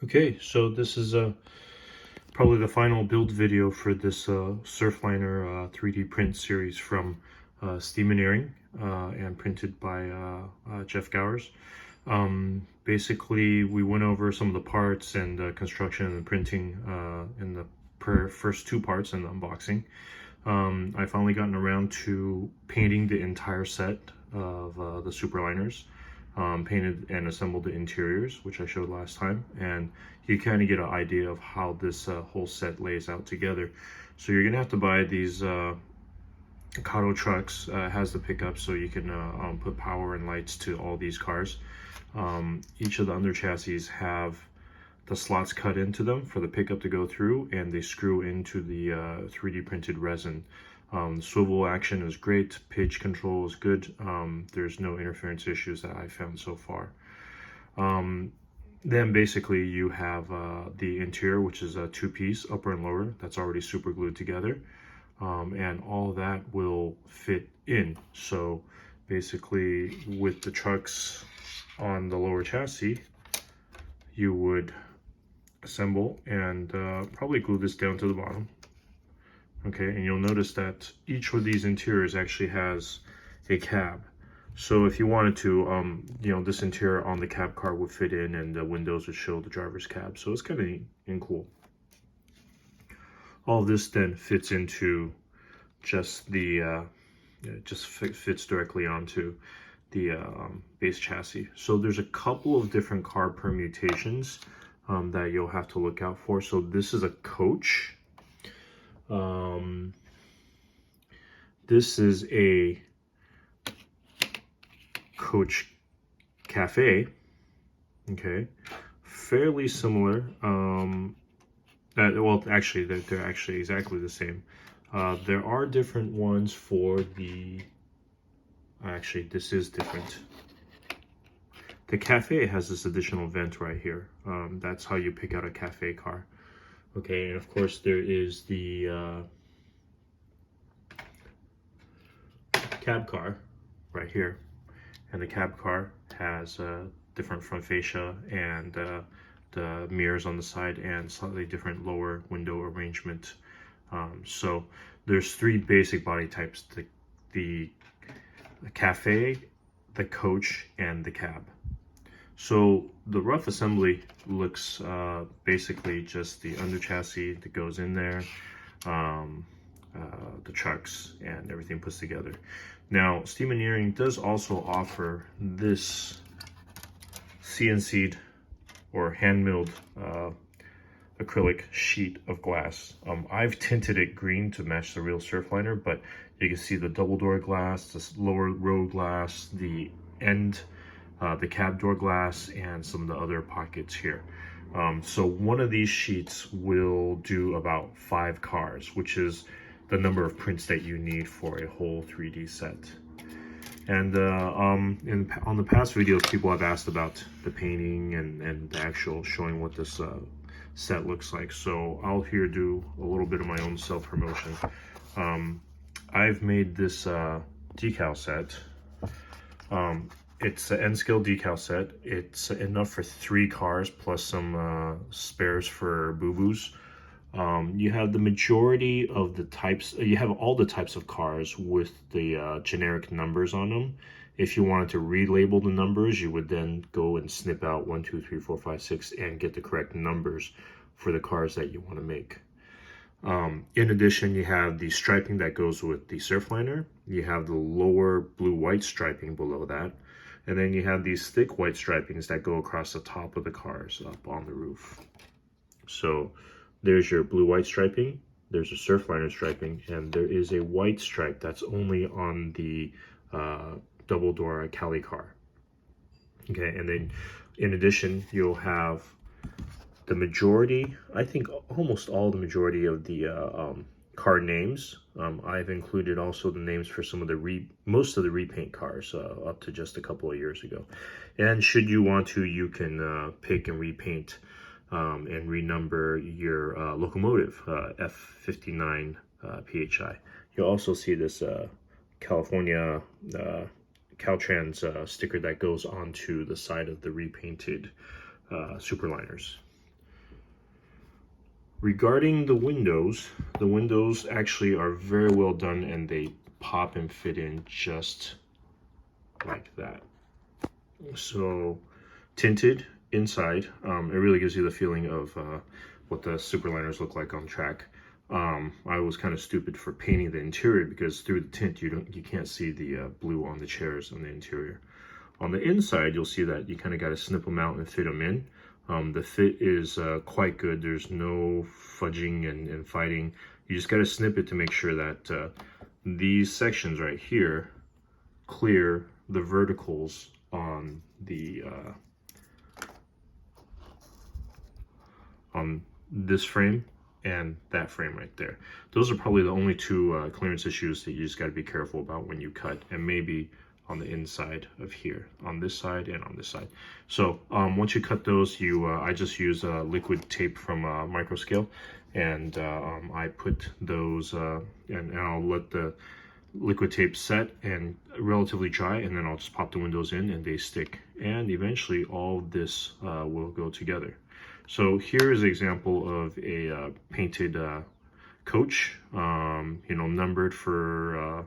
Okay, so this is probably the final build video for this Surfliner 3D print series from Steamineering and printed by Jeff Gowers. Basically, we went over some of the parts and construction and printing in the first two parts in the unboxing. I finally gotten around to painting the entire set of the Superliners. Painted and assembled the interiors, which I showed last time, and you kind of get an idea of how this whole set lays out together. So you're gonna have to buy these Kato trucks. Has the pickup, so you can put power and lights to all these cars. Each of the under chassis have the slots cut into them for the pickup to go through, and they screw into the 3D printed resin. Swivel action is great, pitch control is good. There's no interference issues that I've found so far. Then basically you have the interior, which is a two-piece, upper and lower, that's already super glued together. And all that will fit in. So basically with the trucks on the lower chassis, you would assemble and probably glue this down to the bottom. Okay, and you'll notice that each of these interiors actually has a cab. So if you wanted to, this interior on the cab car would fit in, and the windows would show the driver's cab. So it's kind of neat and cool. All of this then fits into just the, fits directly onto the base chassis. So there's a couple of different car permutations that you'll have to look out for. So this is a coach. This is a coach cafe. Okay, fairly similar. Well, actually, they're actually exactly the same. There are different ones for the. Actually, this is different. The cafe has this additional vent right here. That's how you pick out a cafe car. Okay, and of course there is the cab car right here, and the cab car has different front fascia and the mirrors on the side and slightly different lower window arrangement. So there's three basic body types: the cafe, the coach, and the cab. So the rough assembly looks basically just the under chassis that goes in there, the trucks, and everything puts together. Now, Steamineering does also offer this CNC'd or hand-milled acrylic sheet of glass. I've tinted it green to match the real Surfliner, but you can see the double door glass, the lower row glass, the end, the cab door glass, and some of the other pockets here. So one of these sheets will do about 5 cars, which is the number of prints that you need for a whole 3D set. And on the past videos, people have asked about the painting and the actual showing what this set looks like. So I'll here do a little bit of my own self-promotion. I've made this decal set. It's an N-scale decal set. It's enough for 3 cars plus some spares for boo-boos. You have the majority of the types, you have all the types of cars with the generic numbers on them. If you wanted to relabel the numbers, you would then go and snip out 1, 2, 3, 4, 5, 6 and get the correct numbers for the cars that you want to make. In addition, you have the striping that goes with the Surfliner. You have the lower blue-white striping below that. And then you have these thick white stripings that go across the top of the cars up on the roof. So there's your blue-white striping, there's a Surfliner striping, and there is a white stripe that's only on the double-door Cali car. Okay, and then in addition, you'll have the majority, I think almost all the majority of the car names. I've included also the names for some of the most of the repaint cars up to just a couple of years ago. And should you want to, you can pick and repaint and renumber your locomotive, F59 PHI. You'll also see this California Caltrans sticker that goes onto the side of the repainted Superliners. Regarding the windows actually are very well done, and they pop and fit in just like that. So tinted inside, it really gives you the feeling of what the Superliners look like on track. I was kind of stupid for painting the interior because through the tint you can't see the blue on the chairs on the interior. On the inside, you'll see that you kind of got to snip them out and fit them in. The fit is quite good. There's no fudging and fighting. You just got to snip it to make sure that these sections right here clear the verticals on the on this frame and that frame right there. Those are probably the only two clearance issues that you just got to be careful about when you cut, and maybe on the inside of here, on this side and on this side. So once you cut those, I just use liquid tape from Microscale, and I put those and I'll let the liquid tape set and relatively dry, and then I'll just pop the windows in and they stick, and eventually all this will go together. So here is an example of a painted coach, numbered for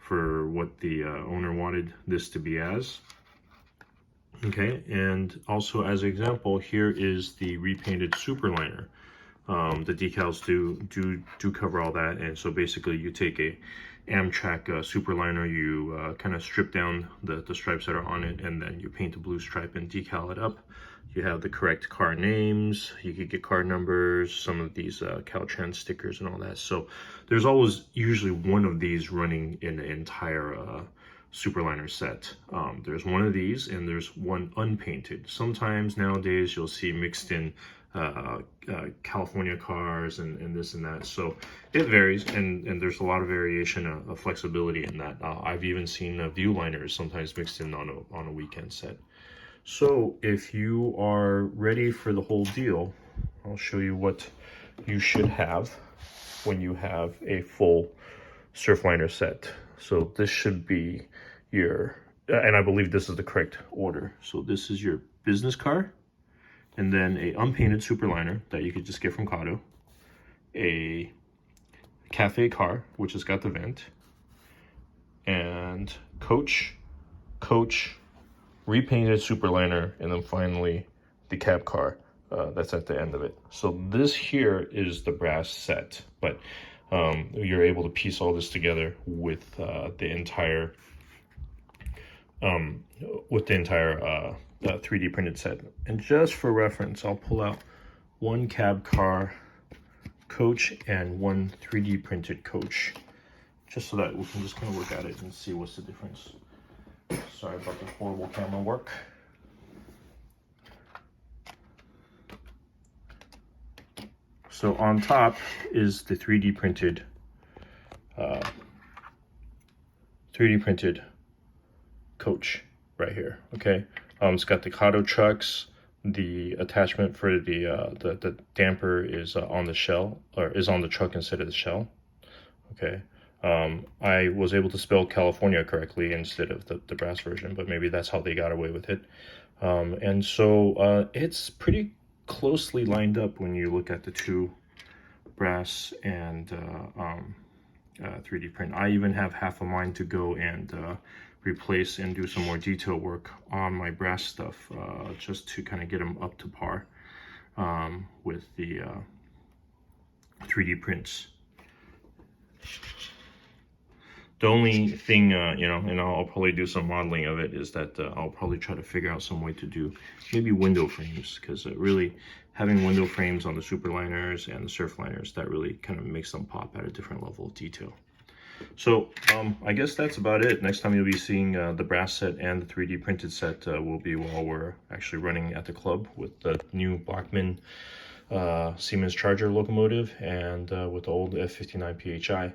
what the owner wanted this to be as. Okay, and also as an example, here is the repainted Superliner. The decals do cover all that, and so basically you take a Amtrak Superliner, you kind of strip down the stripes that are on it, and then you paint a blue stripe and decal it up. You have the correct car names, you could get car numbers, some of these Caltrans stickers and all that. So there's always usually one of these running in the entire Superliner set. There's one of these and there's one unpainted. Sometimes nowadays you'll see mixed in California cars and this and that. So it varies, and there's a lot of variation of flexibility in that. I've even seen Viewliners sometimes mixed in on a weekend set. So if you are ready for the whole deal, I'll show you what you should have when you have a full Surfliner set. So this should be your, and I believe this is the correct order. So this is your business car, and then a unpainted Superliner that you could just get from Kato, a cafe car, which has got the vent, and coach, repainted Superliner, and then finally the cab car that's at the end of it. So this here is the brass set, but you're able to piece all this together with the entire 3D printed set. And just for reference, I'll pull out one cab car coach and one 3D printed coach, just so that we can just kind of look at it and see what's the difference. Sorry about the horrible camera work. So on top is the 3D printed coach right here. Okay, it's got the Kato trucks. The attachment for the damper is on the shell, or is on the truck instead of the shell. Okay. I was able to spell California correctly instead of the brass version, but maybe that's how they got away with it. And so it's pretty closely lined up when you look at the two brass and 3D print. I even have half of mine to go and replace and do some more detail work on my brass stuff, just to kind of get them up to par with the 3D prints. The only thing, and I'll probably do some modeling of it, is that I'll probably try to figure out some way to do maybe window frames, because really having window frames on the Superliners and the Surfliners, that really kind of makes them pop at a different level of detail. So I guess that's about it. Next time you'll be seeing the brass set and the 3D printed set will be while we're actually running at the club with the new Bachmann Siemens Charger locomotive and with the old F59 PHI.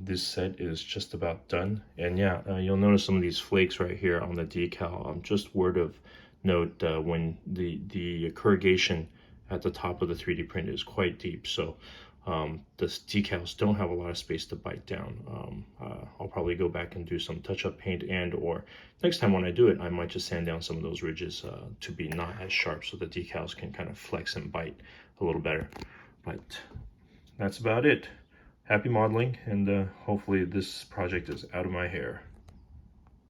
This set is just about done, and yeah, you'll notice some of these flakes right here on the decal. Just word of note, when the corrugation at the top of the 3D print is quite deep, so the decals don't have a lot of space to bite down. I'll probably go back and do some touch-up paint, and or next time when I do it, I might just sand down some of those ridges to be not as sharp, so the decals can kind of flex and bite a little better. But that's about it. Happy modeling, and hopefully this project is out of my hair.